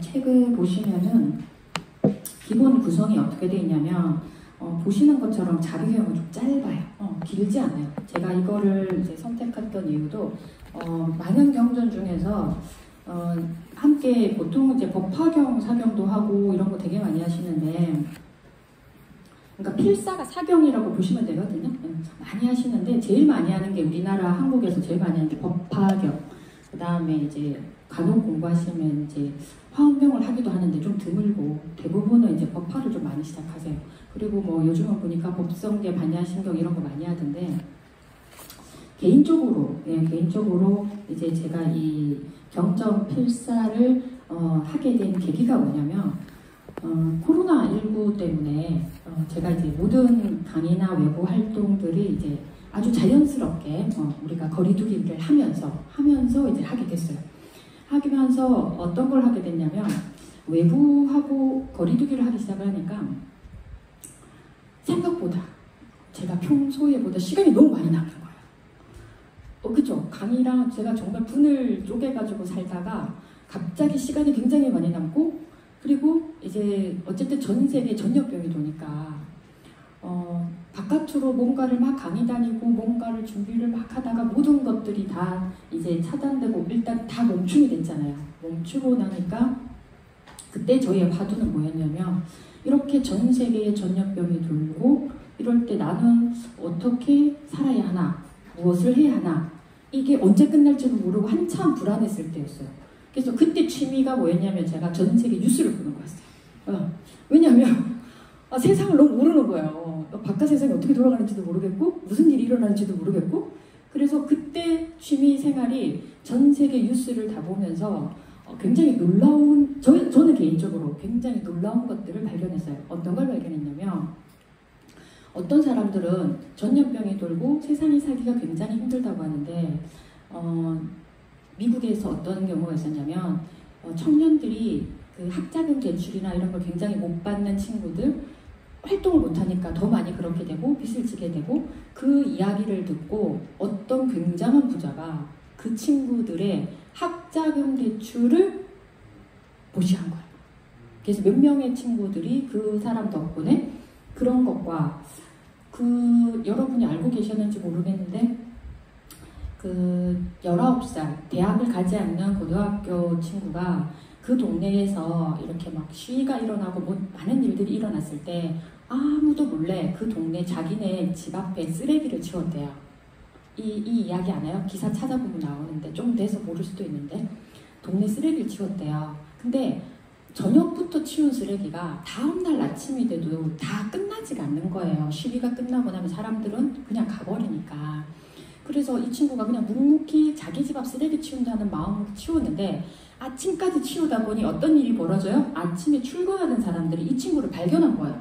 책을 보시면은 기본 구성이 어떻게 되어 있냐면 보시는 것처럼 자기계용은 좀 짧아요. 길지 않아요. 제가 이거를 이제 선택했던 이유도 많은 경전 중에서 함께 보통 이제 법화경 사경도 하고 이런 거 되게 많이 하시는데, 그러니까 필사가 사경이라고 보시면 되거든요. 많이 하시는데 제일 많이 하는 게 우리나라 한국에서 제일 많이 하는 게 법화경. 그 다음에 이제 간혹 공부하시면 이제 화엄경을 하기도 하는데 좀 드물고, 대부분은 이제 법화를 좀 많이 시작하세요. 그리고 뭐 요즘은 보니까 법성계, 반야신경 이런 거 많이 하던데, 개인적으로 이제 제가 이 경전 필사를 하게 된 계기가 뭐냐면, 코로나19 때문에 제가 이제 모든 강의나 외부 활동들이 이제 아주 자연스럽게 우리가 거리두기를 하면서 이제 하게 됐어요. 하면서 어떤 걸 하게 됐냐면, 외부하고 거리두기를 하기 시작을 하니까 생각보다 제가 평소에보다 시간이 너무 많이 남는 거예요. 그쵸? 강의랑 제가 정말 분을 쪼개가지고 살다가 갑자기 시간이 굉장히 많이 남고, 그리고 이제 어쨌든 전 세계 전염병이 도니까 바깥으로 뭔가를 막 강의 다니고 뭔가를 준비를 막 하다가 모든 것들이 다 이제 차단되고 일단 다 멈춤이 됐잖아요. 멈추고 나니까 그때 저희의 화두는 뭐였냐면, 이렇게 전 세계에 전염병이 돌고 이럴 때 나는 어떻게 살아야 하나, 무엇을 해야 하나, 이게 언제 끝날지도 모르고 한참 불안했을 때였어요. 그래서 그때 취미가 뭐였냐면, 제가 전 세계 뉴스를 보는 거였어요. 왜냐하면 세상을 너무 모르는 거예요. 바깥 세상이 어떻게 돌아가는지도 모르겠고 무슨 일이 일어나는지도 모르겠고, 그래서 그때 취미 생활이 전 세계 뉴스를 다 보면서 굉장히 놀라운, 저는 개인적으로 굉장히 놀라운 것들을 발견했어요. 어떤 걸 발견했냐면, 어떤 사람들은 전염병이 돌고 세상이 살기가 굉장히 힘들다고 하는데, 미국에서 어떤 경우가 있었냐면, 청년들이 그 학자금 대출이나 이런 걸 굉장히 못 받는 친구들, 활동을 못하니까 더 많이 그렇게 되고 빚을 지게 되고, 그 이야기를 듣고 어떤 굉장한 부자가 그 친구들의 학자금 대출을 무시한 거예요. 그래서 몇 명의 친구들이 그 사람 덕분에 그런 것과, 여러분이 알고 계셨는지 모르겠는데, 19살 대학을 가지 않는 고등학교 친구가 그 동네에서 이렇게 막 시위가 일어나고 뭐 많은 일들이 일어났을 때 아무도 몰래 그 동네 자기네 집 앞에 쓰레기를 치웠대요. 이 이야기 안 해요? 기사 찾아보면 나오는데, 좀 돼서 모를 수도 있는데, 동네 쓰레기를 치웠대요. 근데 저녁부터 치운 쓰레기가 다음날 아침이 돼도 다 끝나지가 않는 거예요. 시위가 끝나고 나면 사람들은 그냥 가버리니까. 그래서 이 친구가 그냥 묵묵히 자기 집 앞 쓰레기 치운다는 마음으로 치웠는데, 아침까지 치우다 보니 어떤 일이 벌어져요? 아침에 출근하는 사람들이 이 친구를 발견한 거예요.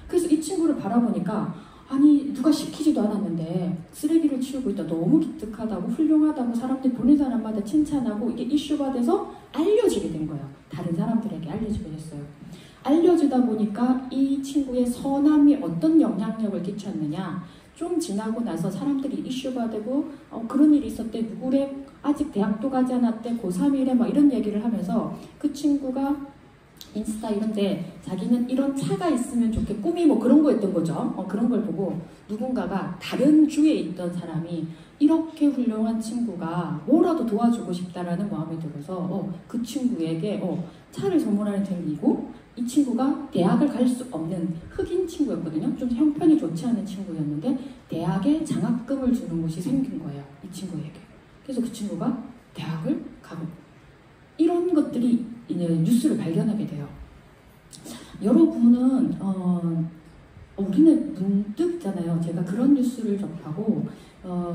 그래서 이 친구를 바라보니까, 아니 누가 시키지도 않았는데 쓰레기를 치우고 있다, 너무 기특하다고 훌륭하다고 사람들이 보는 사람마다 칭찬하고, 이게 이슈가 돼서 알려지게 된 거예요. 다른 사람들에게 알려지게 됐어요. 알려지다 보니까 이 친구의 선함이 어떤 영향력을 끼쳤느냐, 좀 지나고 나서 사람들이 이슈가 되고 그런 일이 있었대, 누구래, 아직 대학도 가지 않았대, 고3이래, 막 이런 얘기를 하면서 그 친구가 인스타 이런데 자기는 이런 차가 있으면 좋겠고, 꿈이 뭐 그런 거였던 거죠. 그런 걸 보고 누군가가 다른 주에 있던 사람이 이렇게 훌륭한 친구가 뭐라도 도와주고 싶다라는 마음이 들어서 그 친구에게 차를 선물하는 생기고, 이 친구가 대학을 갈 수 없는 흑인 친구였거든요. 좀 형편이 좋지 않은 친구였는데 대학에 장학금을 주는 곳이 생긴 거예요, 이 친구에게. 그래서 그 친구가 대학을 가고, 이런 것들이 이제 뉴스를 발견하게 돼요. 여러분은 우리는 문득 있잖아요. 제가 그런 뉴스를 접하고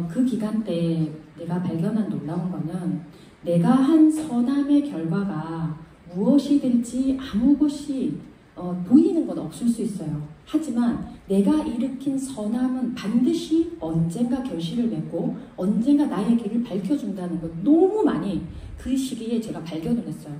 그 기간 때 내가 발견한 놀라운 거는, 내가 한 선함의 결과가 무엇이 될지 아무 것이 보이는 건 없을 수 있어요. 하지만 내가 일으킨 선함은 반드시 언젠가 결실을 맺고 언젠가 나의 길을 밝혀준다는 걸 너무 많이 그 시기에 제가 발견을 했어요.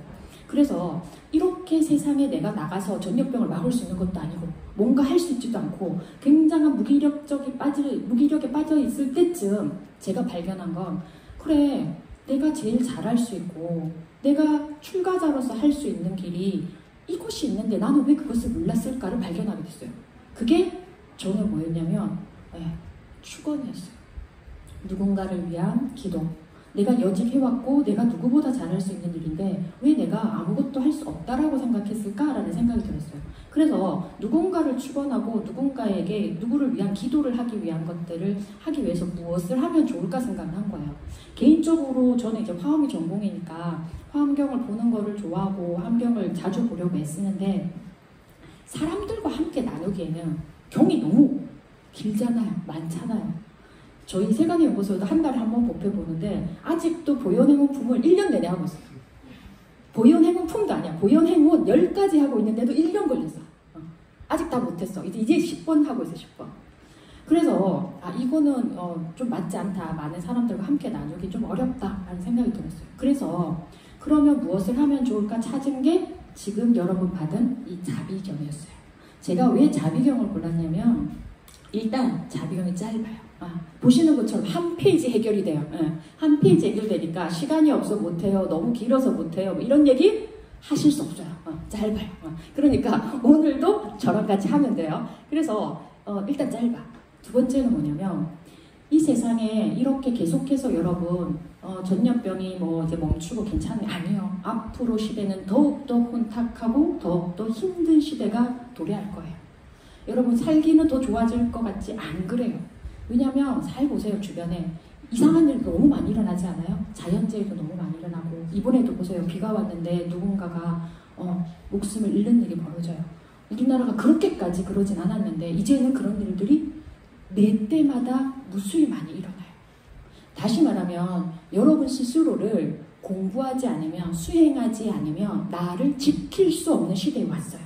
그래서 이렇게 세상에 내가 나가서 전염병을 막을 수 있는 것도 아니고 뭔가 할 수 있지도 않고 굉장한 무기력에 빠져 있을 때쯤 제가 발견한 건, 그래, 내가 제일 잘할 수 있고 내가 출가자로서 할 수 있는 길이 이곳이 있는데 나는 왜 그것을 몰랐을까를 발견하게 됐어요. 그게 저는 뭐였냐면 축원이었어요. 누군가를 위한 기도. 내가 여직해왔고 내가 누구보다 잘할 수 있는 일인데 왜 내가 아무것도 할 수 없다라고 생각했을까라는 생각이 들었어요. 그래서 누군가를 축원하고 누군가에게 누구를 위한 기도를 하기 위한 것들을 하기 위해서 무엇을 하면 좋을까 생각을 한 거예요. 개인적으로 저는 이제 화엄이 전공이니까 화엄경을 보는 거를 좋아하고 화엄경을 자주 보려고 애쓰는데 사람들과 함께 나누기에는 경이 너무 길잖아요. 많잖아요. 저희 세간의 연구소에도 한 달에 한 번 법회 보는데 아직도 보현행운품을 1년 내내 하고 있어요. 보현행운품도 아니야. 보현행운 10가지 하고 있는데도 1년 걸렸어. 아직 다 못했어. 이제 10번 하고 있어. 10번. 그래서 이거는 좀 맞지 않다. 많은 사람들과 함께 나누기 좀 어렵다라는 생각이 들었어요. 그래서 그러면 무엇을 하면 좋을까 찾은 게 지금 여러분 받은 이 자비경이었어요. 제가 왜 자비경을 골랐냐면 일단 자비경이 짧아요. 보시는 것처럼 한 페이지 해결이 돼요. 한 페이지 해결되니까 시간이 없어 못해요. 너무 길어서 못해요. 뭐 이런 얘기 하실 수 없어요. 짧아요. 그러니까 오늘도 저랑 같이 하면 돼요. 그래서 일단 짧아. 두 번째는 뭐냐면 이 세상에 이렇게 계속해서 여러분 전염병이 뭐 이제 멈추고 괜찮은 아니요. 앞으로 시대는 더욱더 혼탁하고 더욱더 힘든 시대가 도래할 거예요. 여러분 살기는 더 좋아질 것 같지 안 그래요. 왜냐면 잘 보세요. 주변에 이상한 일도 너무 많이 일어나지 않아요? 자연재해도 너무 많이 일어나고 이번에도 보세요. 비가 왔는데 누군가가 목숨을 잃는 일이 벌어져요. 우리나라가 그렇게까지 그러진 않았는데 이제는 그런 일들이 매 때마다 무수히 많이 일어나요. 다시 말하면 여러분 스스로를 공부하지 않으면 수행하지 않으면 나를 지킬 수 없는 시대에 왔어요.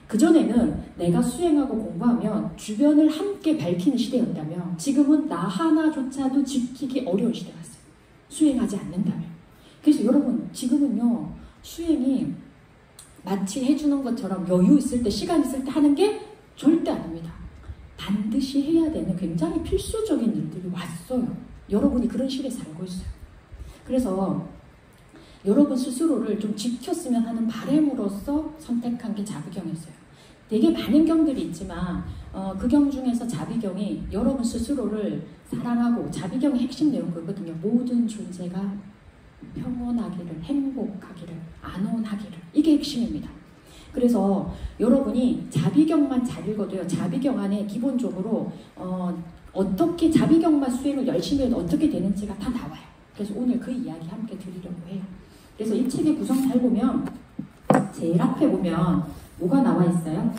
그전에는 내가 수행하고 공부하면 주변을 함께 밝히는 시대였다면 지금은 나 하나조차도 지키기 어려운 시대가 왔어요. 수행하지 않는다면. 그래서 여러분 지금은요 수행이 마치 해주는 것처럼 여유 있을 때 시간 있을 때 하는 게 절대 아닙니다. 반드시 해야 되는 굉장히 필수적인 일들이 왔어요. 여러분이 그런 시대에 살고 있어요. 그래서 여러분 스스로를 좀 지켰으면 하는 바람으로서 선택한 게 자비경이었어요. 되게 많은 경들이 있지만 그 경 중에서 자비경이 여러분 스스로를 사랑하고 자비경의 핵심 내용 그거거든요. 모든 존재가 평온하기를, 행복하기를, 안온하기를. 이게 핵심입니다. 그래서 여러분이 자비경만 잘 읽어도요. 자비경 안에 기본적으로 어떻게 자비경만 수행을 열심히 해도 어떻게 되는지가 다 나와요. 그래서 오늘 그 이야기 함께 드리려고 해요. 그래서 이 책의 구성 잘 보면 제일 앞에 보면 뭐가 나와 있어요?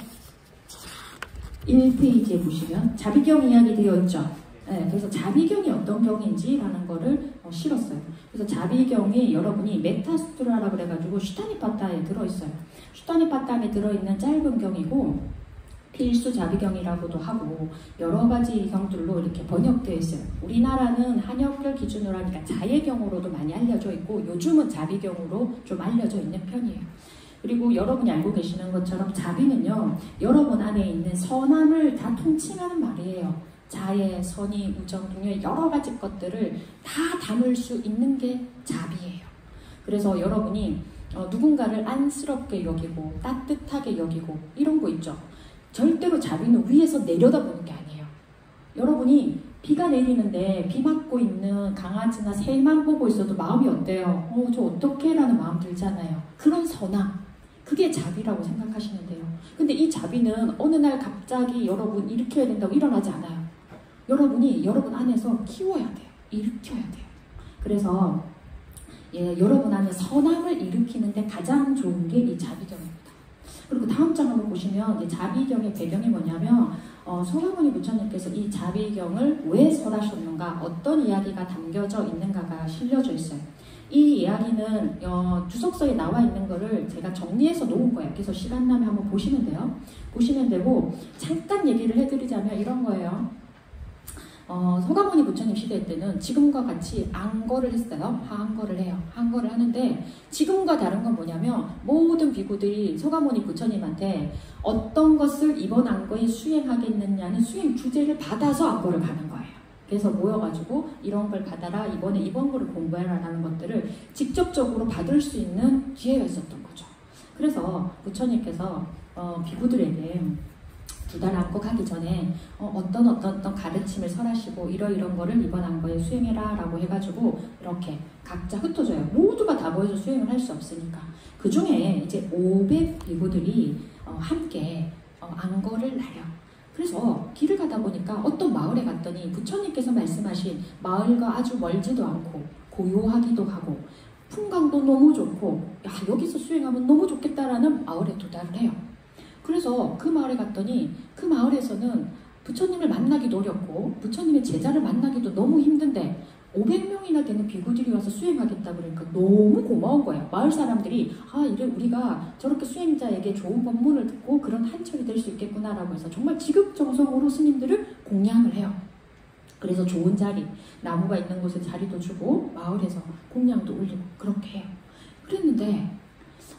1페이지에 보시면 자비경 이야기 되어 있죠. 네, 그래서 자비경이 어떤 경인지라는 거를 실었어요. 그래서 자비경이 여러분이 메타수트라라고 그래가지고 슈타니파타에 들어있어요. 슈타니파타에 들어있는 짧은 경이고 필수 자비경이라고도 하고 여러 가지 경들로 이렇게 번역되어 있어요. 우리나라는 한역을 기준으로 하니까 자예경으로도 많이 알려져 있고 요즘은 자비경으로 좀 알려져 있는 편이에요. 그리고 여러분이 알고 계시는 것처럼 자비는요. 여러분 안에 있는 선함을 다 통칭하는 말이에요. 자애, 선의, 우정 등의 여러 가지 것들을 다 담을 수 있는 게 자비예요. 그래서 여러분이 누군가를 안쓰럽게 여기고 따뜻하게 여기고 이런 거 있죠. 절대로 자비는 위에서 내려다보는 게 아니에요. 여러분이 비가 내리는데 비 맞고 있는 강아지나 새만 보고 있어도 마음이 어때요? 저 어떡해? 라는 마음 들잖아요. 그런 선함. 그게 자비라고 생각하시면 돼요. 근데 이 자비는 어느 날 갑자기 여러분 일으켜야 된다고 일어나지 않아요. 여러분이 여러분 안에서 키워야 돼요. 일으켜야 돼요. 그래서 여러분 안에 선함을 일으키는데 가장 좋은 게 이 자비경입니다. 그리고 다음 장 한번 보시면 이 자비경의 배경이 뭐냐면 송하모니 부처님께서 이 자비경을 왜 설하셨는가, 어떤 이야기가 담겨져 있는가가 실려져 있어요. 이 이야기는 주석서에 나와 있는 거를 제가 정리해서 놓은 거예요. 그래서 시간 나면 한번 보시면 돼요. 보시면 되고 잠깐 얘기를 해드리자면 이런 거예요. 서가모니 부처님 시대 때는 지금과 같이 안거를 했어요. 하안거를 해요. 하안거를 하는데 지금과 다른 건 뭐냐면 모든 비구들이 서가모니 부처님한테 어떤 것을 이번 안거에 수행하겠느냐는 수행 주제를 받아서 안거를 가는 거예요. 그래서 모여가지고 이런 걸 받아라, 이번에 이번 거를 공부해라 라는 것들을 직접적으로 받을 수 있는 기회가 있었던 거죠. 그래서 부처님께서 비구들에게 2달 안고 가기 전에 어떤 가르침을 설하시고 이런 거를 이번 안거에 수행해라 라고 해가지고 이렇게 각자 흩어져요. 모두가 다 모여서 수행을 할 수 없으니까. 그 중에 이제 500 비구들이 함께 안거를 나려. 그래서 길을 가다 보니까 어떤 마을에 갔더니 부처님께서 말씀하신 마을과 아주 멀지도 않고 고요하기도 하고 풍광도 너무 좋고 야, 여기서 수행하면 너무 좋겠다라는 마을에 도달을 해요. 그래서 그 마을에 갔더니 그 마을에서는 부처님을 만나기도 어렵고 부처님의 제자를 만나기도 너무 힘든데 500명이나 되는 비구들이 와서 수행하겠다 그러니까 너무 고마운 거예요. 마을 사람들이 이래 우리가 저렇게 수행자에게 좋은 법문을 듣고 그런 한철이 될 수 있겠구나라고 해서 정말 지극정성으로 스님들을 공양을 해요. 그래서 좋은 자리, 나무가 있는 곳에 자리도 주고 마을에서 공양도 올리고 그렇게 해요. 그랬는데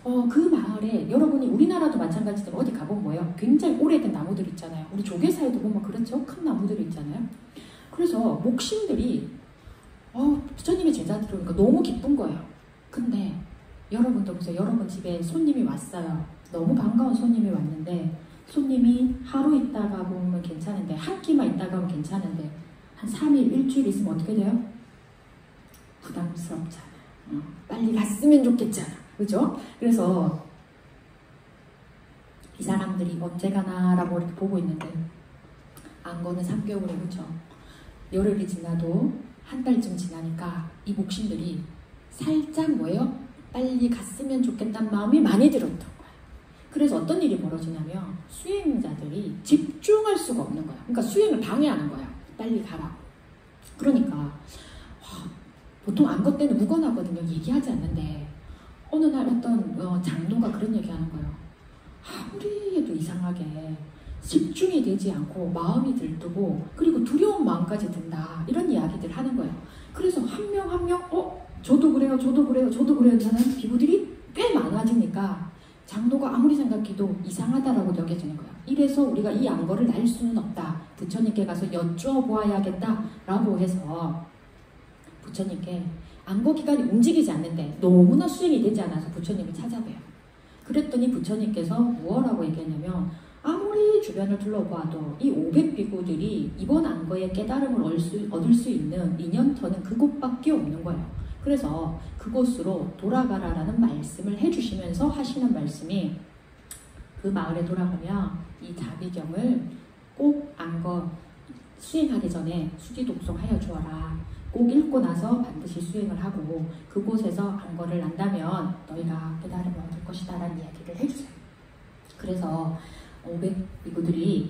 그 마을에 여러분이 우리나라도 마찬가지로 어디 가보면 뭐예요? 굉장히 오래된 나무들 있잖아요. 우리 조계사에도 보면 그렇죠? 큰 나무들이 있잖아요. 그래서 목신들이 부처님의 제자들 오니까 너무 기쁜 거예요. 근데 여러분도 보세요. 여러분 집에 손님이 왔어요. 너무 반가운 손님이 왔는데 손님이 하루 있다가 보면 괜찮은데 한 끼만 있다가 보면 괜찮은데 한 3일, 일주일 있으면 어떻게 돼요? 부담스럽잖아. 빨리 갔으면 좋겠잖아. 그죠? 그래서 이 사람들이 언제 가나라고 이렇게 보고 있는데 안거는 3개월에 그죠? 열흘이 지나도 한 달쯤 지나니까 이 목신들이 살짝 뭐예요? 빨리 갔으면 좋겠다는 마음이 많이 들었던 거예요. 그래서 어떤 일이 벌어지냐면 수행자들이 집중할 수가 없는 거예요. 그러니까 수행을 방해하는 거예요. 빨리 가라. 그러니까 보통 안거 때는 무건하거든요. 얘기하지 않는데 어느 날 어떤 장로가 그런 얘기하는 거예요. 아무리 해도 이상하게 집중이 되지 않고 마음이 들뜨고 그리고 두려운 마음까지 든다. 이런 이야기들 하는 거예요. 그래서 한 명 한 명 저도 그래요. 저도 그래요. 저도 그래요. 하는 비구들이 꽤 많아지니까 장로가 아무리 생각해도 이상하다라고 여겨지는 거예요. 이래서 우리가 이 안거를 날 수는 없다. 부처님께 가서 여쭈어보아야겠다라고 해서 부처님께 안거 기간이 움직이지 않는데 너무나 수행이 되지 않아서 부처님을 찾아봬요. 그랬더니 부처님께서 무엇라고 얘기했냐면 아무리 주변을 둘러봐도 이 500비구들이 이번 안거의 깨달음을 얻을 수 있는 인연터는 그곳밖에 없는 거예요. 그래서 그곳으로 돌아가라라는 말씀을 해주시면서 하시는 말씀이 그 마을에 돌아가면 이 자비경을 꼭 안거 수행하기 전에 수지독송하여 주어라. 꼭 읽고 나서 반드시 수행을 하고 그곳에서 안거를 난다면 너희가 깨달음을 얻을 것이다 라는 이야기를 해주세요. 그래서 500비구들이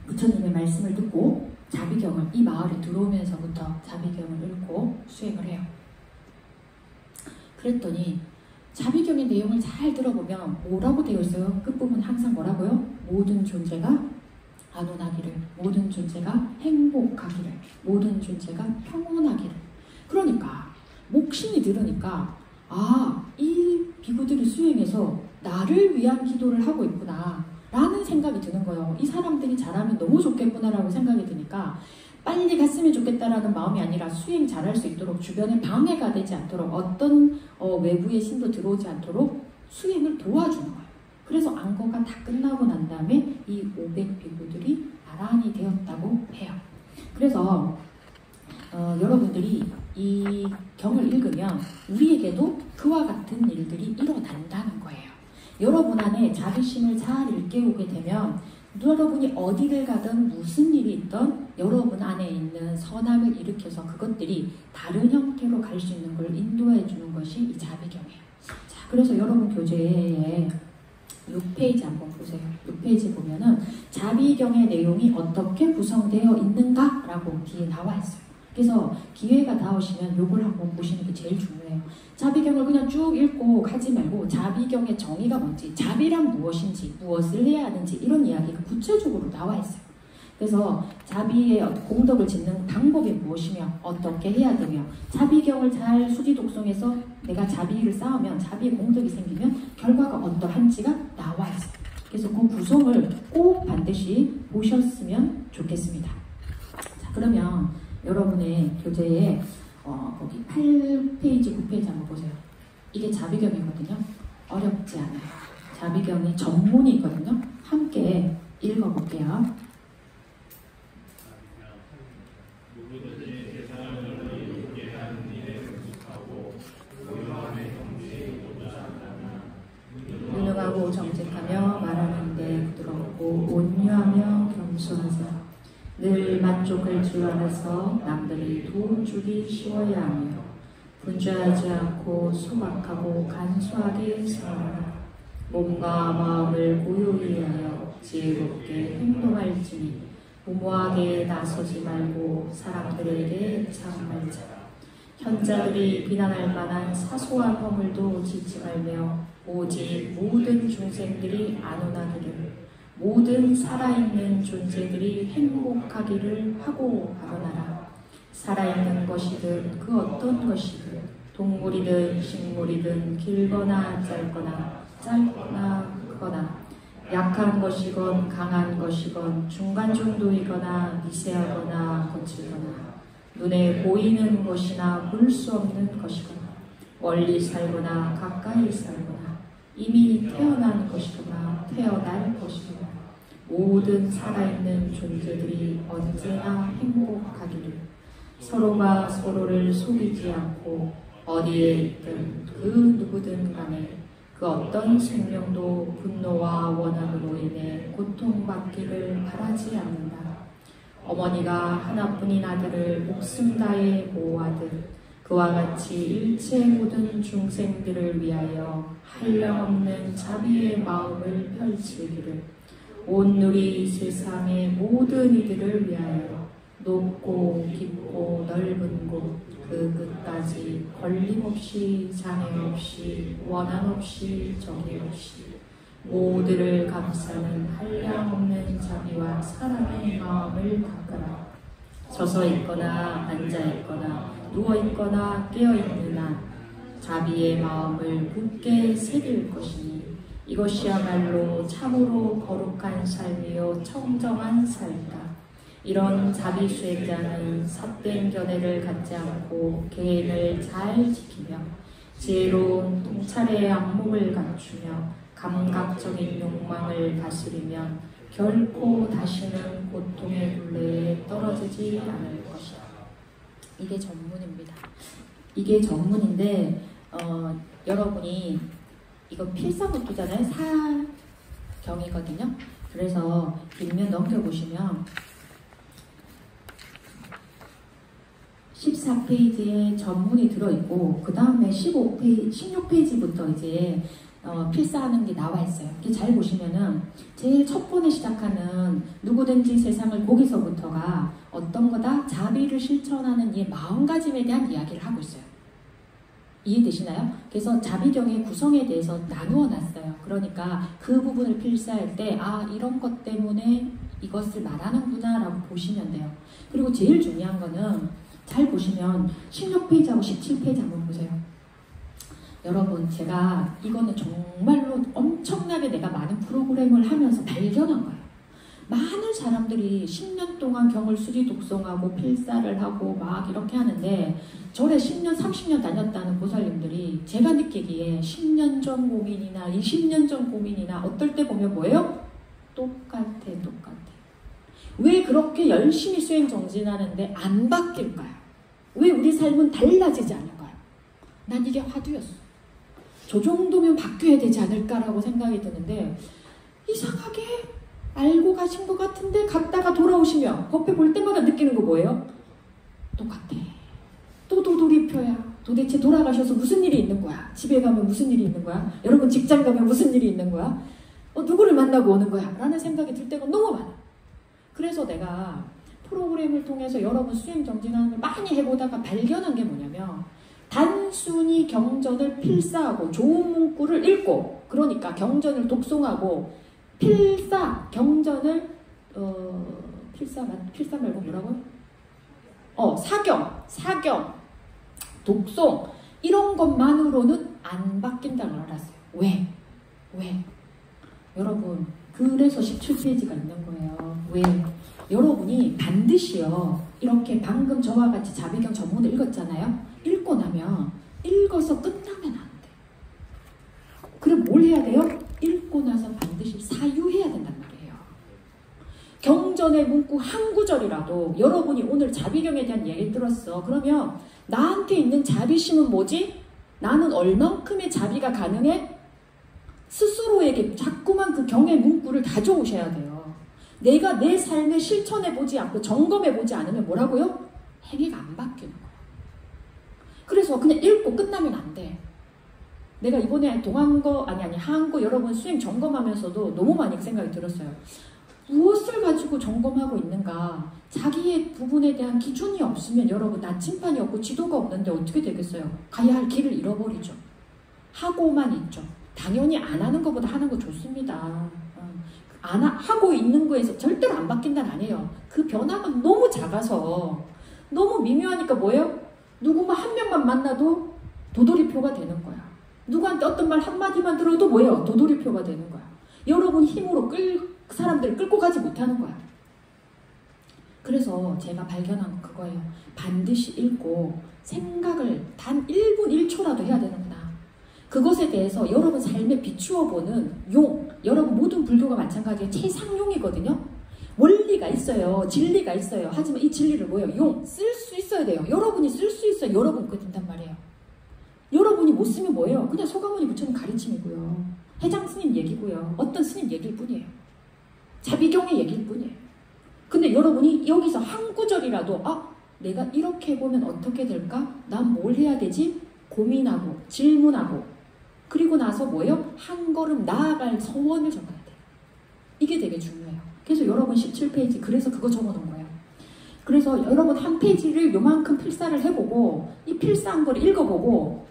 부처님의 말씀을 듣고 자비경을 이 마을에 들어오면서부터 자비경을 읽고 수행을 해요. 그랬더니 자비경의 내용을 잘 들어보면 뭐라고 되어 있어요? 끝부분 항상 뭐라고요? 모든 존재가 안온하기를, 모든 존재가 행복하기를, 모든 존재가 평온하기를. 그러니까 목신이 들으니까 이 비구들이 수행해서 나를 위한 기도를 하고 있구나 라는 생각이 드는 거예요. 이 사람들이 잘하면 너무 좋겠구나 라고 생각이 드니까 빨리 갔으면 좋겠다라는 마음이 아니라 수행 잘할 수 있도록 주변에 방해가 되지 않도록 어떤 외부의 신도 들어오지 않도록 수행을 도와주는 거예요. 그래서 안거가 다 끝나고 난 다음에 이 500비구들이 나란히 되었다고 해요. 그래서 여러분들이 이 경을 읽으면 우리에게도 그와 같은 일들이 일어난다는 거예요. 여러분 안에 자비심을 잘 일깨우게 되면 여러분이 어디를 가든 무슨 일이 있든 여러분 안에 있는 선함을 일으켜서 그것들이 다른 형태로 갈 수 있는 걸 인도해 주는 것이 이 자비경이에요. 자, 그래서 여러분 교재에 6페이지 한번 보세요. 6페이지 보면은 자비경의 내용이 어떻게 구성되어 있는가 라고 뒤에 나와 있어요. 그래서 기회가 닿으시면 요걸 한번 보시는 게 제일 중요해요. 자비경을 그냥 쭉 읽고 가지 말고 자비경의 정의가 뭔지, 자비란 무엇인지, 무엇을 해야 하는지 이런 이야기가 구체적으로 나와 있어요. 그래서 자비의 공덕을 짓는 방법이 무엇이며 어떻게 해야 되며 자비경을 잘 수지독송해서 내가 자비를 쌓으면 자비의 공덕이 생기면 결과가 어떠한지가 나와 있어요. 그래서 그 구성을 꼭 반드시 보셨으면 좋겠습니다. 자, 그러면 여러분의 교재에 거기 8페이지, 9페이지 한번 보세요. 이게 자비경이거든요. 어렵지 않아요. 자비경이 전문이 있거든요. 함께 읽어볼게요. 유능하고 정직하며 말하는데 부드럽고 온유하며 겸손하세요. 늘 만족할 줄 알아서 남들이 도와주기 쉬워야 하며 분주하지 않고 소박하고 간소하게 생활하라. 몸과 마음을 고요히 하여 지혜롭게 행동할지니 무모하게 나서지 말고 사람들에게 장말자. 현자들이 비난할 만한 사소한 허물도 짓지 말며 오직 모든 중생들이 안온하기를 모든 살아있는 존재들이 행복하기를 하고 발언하라. 살아있는 것이든 그 어떤 것이든 동물이든 식물이든 길거나 짧거나 크거나 약한 것이건 강한 것이건 중간 정도이거나 미세하거나 거칠거나 눈에 보이는 것이나 볼 수 없는 것이거나 멀리 살거나 가까이 살거나 이미 태어난 것이거나 태어날 것이거나 모든 살아있는 존재들이 언제나 행복하기를 서로가 서로를 속이지 않고 어디에 있든 그 누구든 간에 그 어떤 생명도 분노와 원한으로 인해 고통받기를 바라지 않는다. 어머니가 하나뿐인 아들을 목숨 다해 보호하듯 그와 같이 일체 모든 중생들을 위하여 한량없는 자비의 마음을 펼치기를 온누리 세상의 모든 이들을 위하여 높고 깊고 넓은 곳 그 끝까지 걸림없이 장애 없이 원한 없이 정의 없이 모두를 감싸는 한량없는 자비와 사랑의 마음을 갖거라. 서서 있거나 앉아 있거나 누워 있거나 깨어 있는 한 자비의 마음을 굳게 새길 것이니 이것이야말로 참으로 거룩한 삶이요 청정한 삶이다. 이런 자비 수행자는 삿된 견해를 갖지 않고 개인을 잘 지키며 지혜로운 통찰의 안목을 갖추며 감각적인 욕망을 다스리면 결코 다시는 고통의 굴레에 떨어지지 않을 것이다. 이게 전문입니다. 이게 전문인데 여러분이 이거 필사문구잖아요. 사경이거든요. 그래서 뒷면 넘겨보시면 14페이지에 전문이 들어있고 그 다음에 16페이지부터 이제 필사하는 게 나와 있어요. 이렇게 잘 보시면은 제일 첫 번에 시작하는 누구든지 세상을 거기서부터가 어떤 거다? 자비를 실천하는 이 마음가짐에 대한 이야기를 하고 있어요. 이해되시나요? 그래서 자비경의 구성에 대해서 나누어 놨어요. 그러니까 그 부분을 필사할 때 이런 것 때문에 이것을 말하는구나 라고 보시면 돼요. 그리고 제일 중요한 거는 잘 보시면 16페이지하고 17페이지 한번 보세요. 여러분 제가 이거는 정말로 엄청나게 내가 많은 프로그램을 하면서 발견한 거예요. 많은 사람들이 10년 동안 경을 수지 독송하고 필사를 하고 막 이렇게 하는데 절에 10년, 30년 다녔다는 보살님들이 제가 느끼기에 10년 전 고민이나 20년 전 고민이나 어떨 때 보면 뭐예요? 똑같아. 왜 그렇게 열심히 수행 정진하는데 안 바뀔까요? 왜 우리 삶은 달라지지 않을까요? 난 이게 화두였어. 저 정도면 바뀌어야 되지 않을까라고 생각이 드는데 이상하게 알고 가신 것 같은데 갔다가 돌아오시면 옆에 볼 때마다 느끼는 거 뭐예요? 똑같아. 또 돌이켜야 도대체 돌아가셔서 무슨 일이 있는 거야? 집에 가면 무슨 일이 있는 거야? 여러분 직장 가면 무슨 일이 있는 거야? 누구를 만나고 오는 거야? 라는 생각이 들 때가 너무 많아. 그래서 내가 프로그램을 통해서 여러분 수행 정진하는 걸 많이 해보다가 발견한 게 뭐냐면 단순히 경전을 필사하고 좋은 문구를 읽고 그러니까 경전을 독송하고 경전을 필사 말고 뭐라고요? 사경, 독송 이런 것만으로는 안 바뀐다는 걸 알았어요. 왜? 여러분 그래서 17페이지가 있는 거예요. 왜? 여러분이 반드시요 이렇게 방금 저와 같이 자비경 전문을 읽었잖아요. 읽고 나면 읽어서 끝나면 안 돼. 그럼 뭘 해야 돼요? 읽고 나서 반드시 사유해야 된단 말이에요. 경전의 문구 한 구절이라도 여러분이 오늘 자비경에 대한 얘기 들었어. 그러면 나한테 있는 자비심은 뭐지? 나는 얼만큼의 자비가 가능해? 스스로에게 자꾸만 그 경의 문구를 가져오셔야 돼요. 내가 내 삶에 실천해보지 않고 점검해보지 않으면 뭐라고요? 행위가 안 바뀌는 거예요. 그래서 그냥 읽고 끝나면 안 돼. 내가 이번에 한거 여러분 수행 점검하면서도 너무 많이 생각이 들었어요. 무엇을 가지고 점검하고 있는가? 자기의 부분에 대한 기준이 없으면 여러분 나침판이 없고 지도가 없는데 어떻게 되겠어요? 가야 할 길을 잃어버리죠. 하고만 있죠. 당연히 안 하는 것보다 하는 거 좋습니다. 하고 있는 거에서 절대로 안 바뀐다는 아니에요. 그 변화가 너무 작아서 너무 미묘하니까 뭐예요? 누구만 한 명만 만나도 도돌이표가 되는 거야. 누구한테 어떤 말 한마디만 들어도 뭐예요? 도돌이표가 되는 거야. 여러분 힘으로 사람들을 끌고 가지 못하는 거야. 그래서 제가 발견한 건 그거예요. 반드시 읽고 생각을 단 1분 1초라도 해야 되는구나. 그것에 대해서 여러분 삶에 비추어 보는 용, 여러분 모든 불교가 마찬가지에 최상용이거든요. 원리가 있어요. 진리가 있어요. 하지만 이 진리를 뭐예요? 용, 쓸 수 있어야 돼요. 여러분이 쓸 수 있어요. 여러분 그게 된단 말이에요. 여러분이 못 쓰면 뭐예요? 그냥 소가모니 부처님 가르침이고요. 해장 스님 얘기고요. 어떤 스님 얘기일 뿐이에요. 자비경의 얘기일 뿐이에요. 근데 여러분이 여기서 한 구절이라도 내가 이렇게 해보면 어떻게 될까? 난 뭘 해야 되지? 고민하고 질문하고 그리고 나서 뭐예요? 한 걸음 나아갈 서원을 적어야 돼요. 이게 되게 중요해요. 그래서 여러분 17페이지 그래서 그거 적어놓은 거예요. 그래서 여러분 한 페이지를 요만큼 필사를 해보고 이 필사한 걸 읽어보고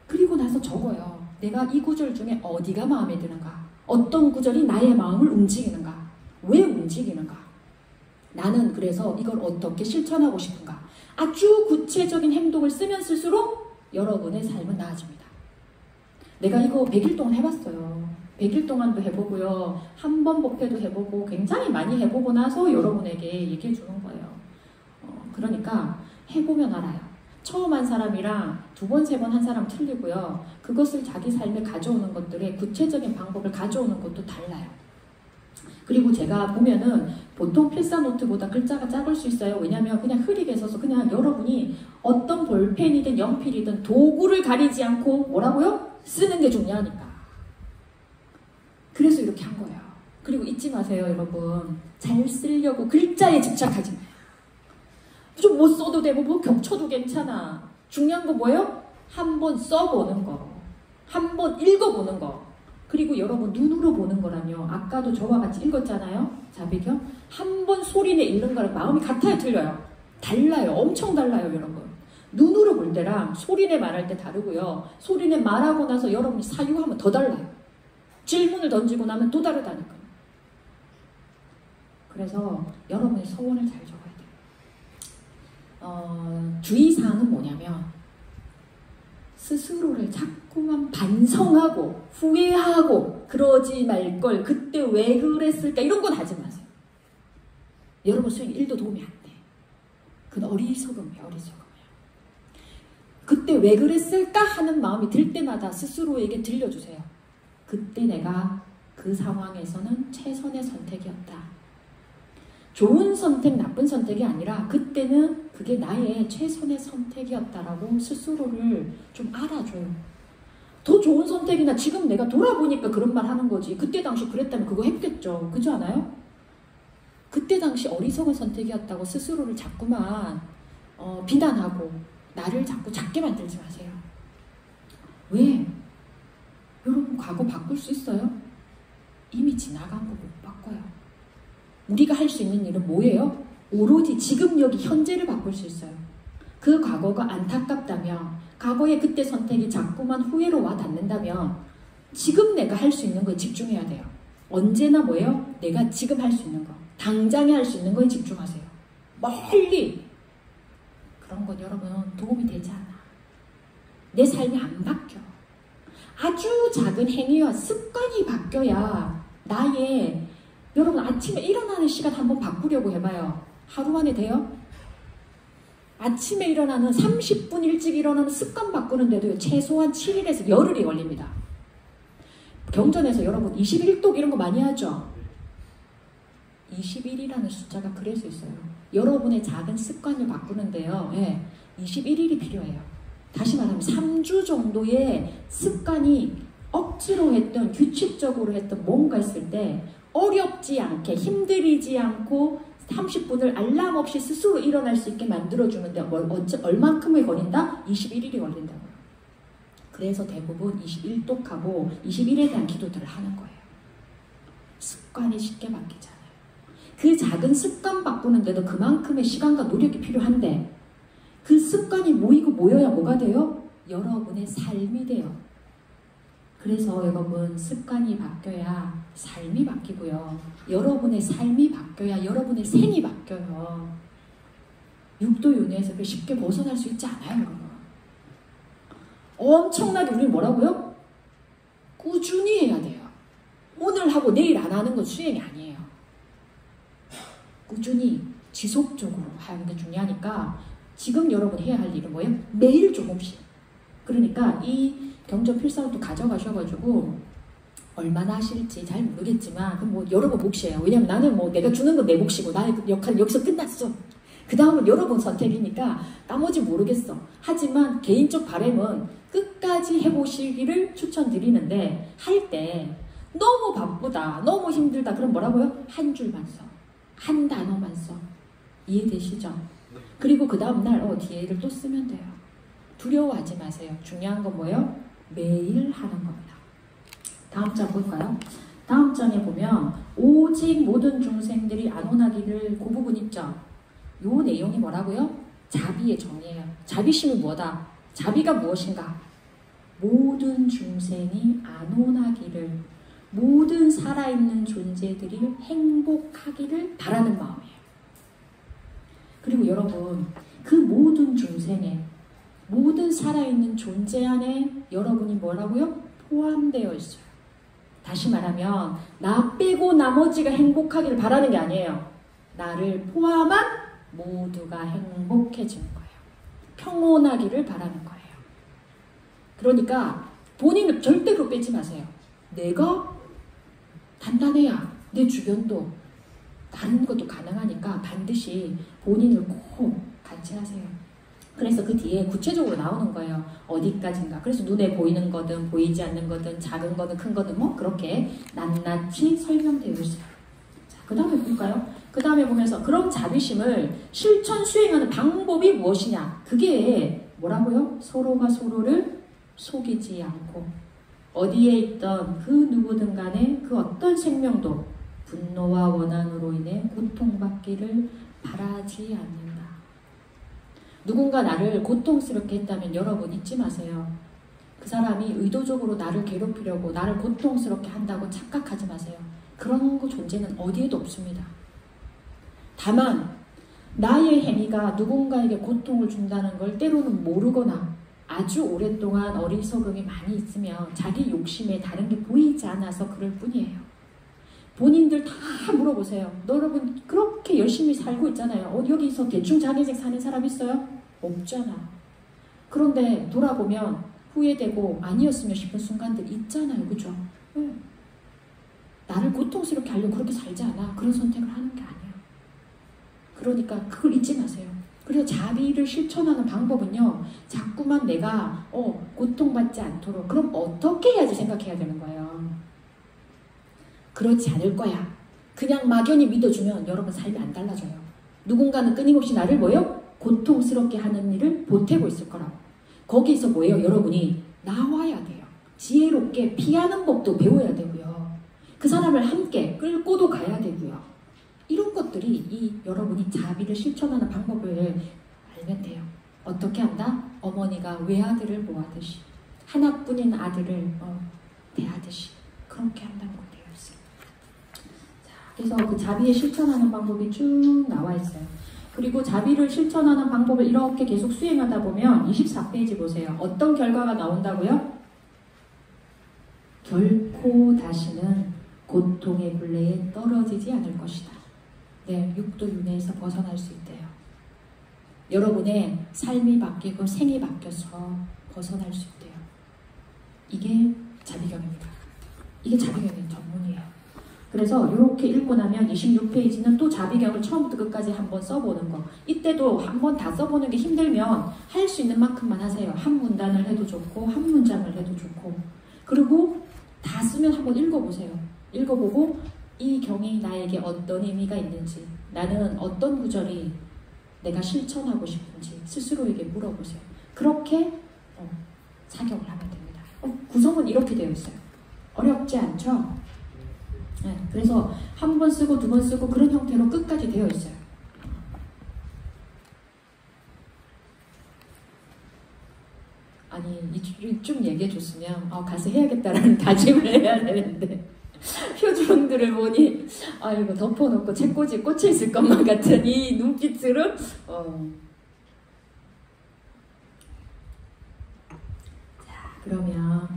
그리고 나서 적어요. 내가 이 구절 중에 어디가 마음에 드는가? 어떤 구절이 나의 마음을 움직이는가? 왜 움직이는가? 나는 그래서 이걸 어떻게 실천하고 싶은가? 아주 구체적인 행동을 쓰면 쓸수록 여러분의 삶은 나아집니다. 내가 이거 100일 동안 해봤어요. 100일 동안도 해보고요. 한 번 법회도 해보고 굉장히 많이 해보고 나서 여러분에게 얘기해 주는 거예요. 그러니까 해보면 알아요. 처음 한 사람이랑 두 번, 세 번 한 사람 틀리고요. 그것을 자기 삶에 가져오는 것들의 구체적인 방법을 가져오는 것도 달라요. 그리고 제가 보면은 보통 필사 노트보다 글자가 작을 수 있어요. 왜냐면 그냥 흐리게 써서 그냥 여러분이 어떤 볼펜이든 연필이든 도구를 가리지 않고 뭐라고요? 쓰는 게 중요하니까. 그래서 이렇게 한 거예요. 그리고 잊지 마세요, 여러분. 잘 쓰려고 글자에 집착하지 마요. 좀 못 써도 되고 뭐 겹쳐도 괜찮아. 중요한 건 뭐예요? 한번 써보는 거. 한번 읽어보는 거. 그리고 여러분 눈으로 보는 거라며 아까도 저와 같이 읽었잖아요. 자비경. 한 번 소리내 읽는 거랑 마음이 같아요, 틀려요? 달라요. 엄청 달라요, 여러분. 눈으로 볼 때랑 소리내 말할 때 다르고요. 소리내 말하고 나서 여러분이 사유하면 더 달라요. 질문을 던지고 나면 또 다르다니까요. 그래서 여러분의 서원을 잘 적어야 돼요. 주의사항은 뭐냐면 스스로를 자꾸만 반성하고 후회하고 그러지 말걸 그때 왜 그랬을까 이런 건 하지 마세요. 여러분 수행에 1도 도움이 안 돼. 그건 어리석음이에요. 어리석음이에요. 그때 왜 그랬을까 하는 마음이 들 때마다 스스로에게 들려주세요. 그때 내가 그 상황에서는 최선의 선택이었다. 좋은 선택, 나쁜 선택이 아니라 그때는 그게 나의 최선의 선택이었다라고 스스로를 좀 알아줘요. 더 좋은 선택이나 지금 내가 돌아보니까 그런 말 하는 거지. 그때 당시 그랬다면 그거 했겠죠. 그렇지 않아요? 그때 당시 어리석은 선택이었다고 스스로를 자꾸만 비난하고 나를 자꾸 작게 만들지 마세요. 왜? 여러분 과거 바꿀 수 있어요? 이미 지나간 거 못 바꿔요. 우리가 할 수 있는 일은 뭐예요? 오로지 지금 여기 현재를 바꿀 수 있어요. 그 과거가 안타깝다면 과거의 그때 선택이 자꾸만 후회로 와 닿는다면 지금 내가 할 수 있는 거에 집중해야 돼요. 언제나 뭐예요? 내가 지금 할 수 있는 거 당장에 할 수 있는 거에 집중하세요. 멀리 그런 건 여러분 도움이 되지 않아. 내 삶이 안 바뀌어. 아주 작은 행위와 습관이 바뀌어야 나의 여러분 아침에 일어나는 시간 한번 바꾸려고 해봐요. 하루 만에 돼요? 아침에 일어나는 30분 일찍 일어나는 습관 바꾸는데도 최소한 7일에서 열흘이 걸립니다. 경전에서 여러분 21독 이런 거 많이 하죠? 21이라는 숫자가 그래서 있어요. 여러분의 작은 습관을 바꾸는데요. 21일이 필요해요. 다시 말하면 3주 정도의 습관이 억지로 했던 규칙적으로 했던 뭔가 있을 때 어렵지 않게 힘들이지 않고 30분을 알람 없이 스스로 일어날 수 있게 만들어주는데 얼만큼이 걸린다? 21일이 걸린다고요. 그래서 대부분 21독하고 21일에 대한 기도들을 하는 거예요. 습관이 쉽게 바뀌잖아요. 그 작은 습관 바꾸는데도 그만큼의 시간과 노력이 필요한데 그 습관이 모이고 모여야 뭐가 돼요? 여러분의 삶이 돼요. 그래서 여러분 습관이 바뀌어야 삶이 바뀌고요. 여러분의 삶이 바뀌어야 여러분의 생이 바뀌어요. 육도 윤회에서 쉽게 벗어날 수 있지 않아요, 여러분. 엄청나게 우리는 뭐라고요? 꾸준히 해야 돼요. 오늘 하고 내일 안 하는 건 수행이 아니에요. 꾸준히 지속적으로 하는 게 중요하니까 지금 여러분 해야 할 일은 뭐예요? 매일 조금씩. 그러니까 이 경전 필사를 또 가져가셔가지고 얼마나 하실지 잘 모르겠지만 그럼 뭐 여러분 몫이에요. 왜냐면 나는 뭐 내가 주는 건 내 몫이고 나의 역할은 여기서 끝났어. 그 다음은 여러분 선택이니까 나머지 모르겠어. 하지만 개인적 바람은 끝까지 해보시기를 추천드리는데 할 때 너무 바쁘다, 너무 힘들다 그럼 뭐라고요? 한 줄만 써. 한 단어만 써. 이해되시죠? 그리고 그 다음날 뒤에를 또 쓰면 돼요. 두려워하지 마세요. 중요한 건 뭐예요? 매일 하는 겁니다. 다음 장 볼까요? 다음 장에 보면 오직 모든 중생들이 안온하기를 그 부분 있죠? 요 내용이 뭐라고요? 자비의 정의예요. 자비심이 뭐다? 자비가 무엇인가? 모든 중생이 안온하기를 모든 살아있는 존재들이 행복하기를 바라는 마음이에요. 그리고 여러분 그 모든 중생에 모든 살아있는 존재 안에 여러분이 뭐라고요? 포함되어 있어요. 다시 말하면 나 빼고 나머지가 행복하기를 바라는 게 아니에요. 나를 포함한 모두가 행복해지는 거예요. 평온하기를 바라는 거예요. 그러니까 본인을 절대로 빼지 마세요. 내가 단단해야 내 주변도 다른 것도 가능하니까 반드시 본인을 꼭 같이 하세요. 그래서 그 뒤에 구체적으로 나오는 거예요. 어디까지인가. 그래서 눈에 보이는 거든 보이지 않는 거든 작은 거든 큰 거든 뭐 그렇게 낱낱이 설명되어 있어요. 자, 그 다음에 볼까요? 그 다음에 보면서 그런 자비심을 실천 수행하는 방법이 무엇이냐. 그게 뭐라고요? 서로가 서로를 속이지 않고 어디에 있던 그 누구든 간에 그 어떤 생명도 분노와 원한으로 인해 고통받기를 바라지 않는다. 누군가 나를 고통스럽게 했다면 여러분 잊지 마세요. 그 사람이 의도적으로 나를 괴롭히려고 나를 고통스럽게 한다고 착각하지 마세요. 그런 거 존재는 어디에도 없습니다. 다만 나의 행위가 누군가에게 고통을 준다는 걸 때로는 모르거나 아주 오랫동안 어리석음이 많이 있으면 자기 욕심에 다른 게 보이지 않아서 그럴 뿐이에요. 본인들 다 물어보세요. 너 여러분 그렇게 열심히 살고 있잖아요. 여기서 대충 자기 인생 사는 사람 있어요? 없잖아. 그런데 돌아보면 후회되고 아니었으면 싶은 순간들 있잖아요. 그죠? 네. 나를 고통스럽게 하려고 그렇게 살지 않아. 그런 선택을 하는 게 아니야. 그러니까 그걸 잊지 마세요. 그래서 자비를 실천하는 방법은요. 자꾸만 내가 고통받지 않도록 그럼 어떻게 해야지 생각해야 되는 거예요. 그렇지 않을 거야. 그냥 막연히 믿어주면 여러분 삶이 안 달라져요. 누군가는 끊임없이 나를 뭐예요? 고통스럽게 하는 일을 보태고 있을 거라고. 거기서 뭐예요? 여러분이 나와야 돼요. 지혜롭게 피하는 법도 배워야 되고요. 그 사람을 함께 끌고도 가야 되고요. 이런 것들이 여러분이 자비를 실천하는 방법을 알면 돼요. 어떻게 한다? 어머니가 외아들을 보아하듯이 하나뿐인 아들을 대하듯이 그렇게 한다는 거 되어 있어요. 자, 그래서 그 자비에 실천하는 방법이 쭉 나와 있어요. 그리고 자비를 실천하는 방법을 이렇게 계속 수행하다 보면 24페이지 보세요. 어떤 결과가 나온다고요? 결코 다시는 고통의 굴레에 떨어지지 않을 것이다. 네, 육도 윤회에서 벗어날 수 있대요. 여러분의 삶이 바뀌고 생이 바뀌어서 벗어날 수 있대요. 이게 자비경입니다. 이게 자비경의 전문이에요. 그래서 이렇게 읽고 나면 26페이지는 또 자비경을 처음부터 끝까지 한번 써보는 거. 이때도 한번 다 써보는 게 힘들면 할 수 있는 만큼만 하세요. 한 문단을 해도 좋고 한 문장을 해도 좋고. 그리고 다 쓰면 한번 읽어보세요. 읽어보고 이 경이 나에게 어떤 의미가 있는지, 나는 어떤 구절이 내가 실천하고 싶은지 스스로에게 물어보세요. 그렇게 사경을 하면 됩니다. 구성은 이렇게 되어 있어요. 어렵지 않죠? 네, 그래서 한 번 쓰고 두 번 쓰고 그런 형태로 끝까지 되어 있어요. 아니 좀 얘기해 줬으면 가서 해야겠다라는 다짐을 해야 되는데 표정들을 보니 이거 덮어놓고 책꽂이 꽂혀 있을 것만 같은 이 눈빛으로 자, 그러면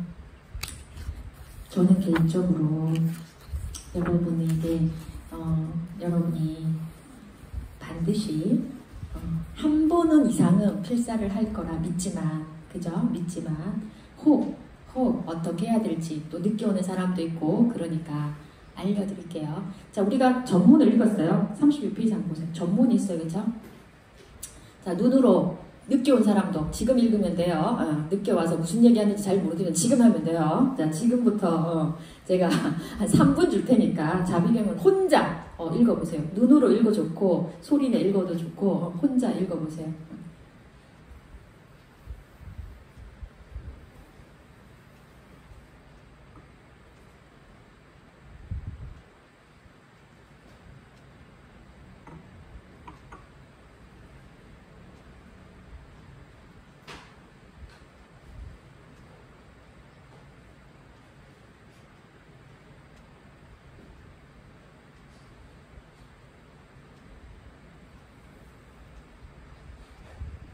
저는 개인적으로 여러분에게 여러분이 반드시 한 번은 이상은 필사를 할 거라 믿지만, 그죠? 믿지만 혹 어떻게 해야 될지 또 늦게 오는 사람도 있고, 그러니까 알려드릴게요. 자, 우리가 전문을 읽었어요. 32페이지 한번 보세요. 전문이 있어요, 그죠? 자, 눈으로 늦게 온 사람도 지금 읽으면 돼요. 늦게 와서 무슨 얘기하는지 잘 모르겠지만 지금 하면 돼요. 자, 지금부터 제가 한 3분 줄 테니까 자비경을 혼자 읽어보세요. 눈으로 읽어 좋고 소리내 읽어도 좋고 혼자 읽어보세요.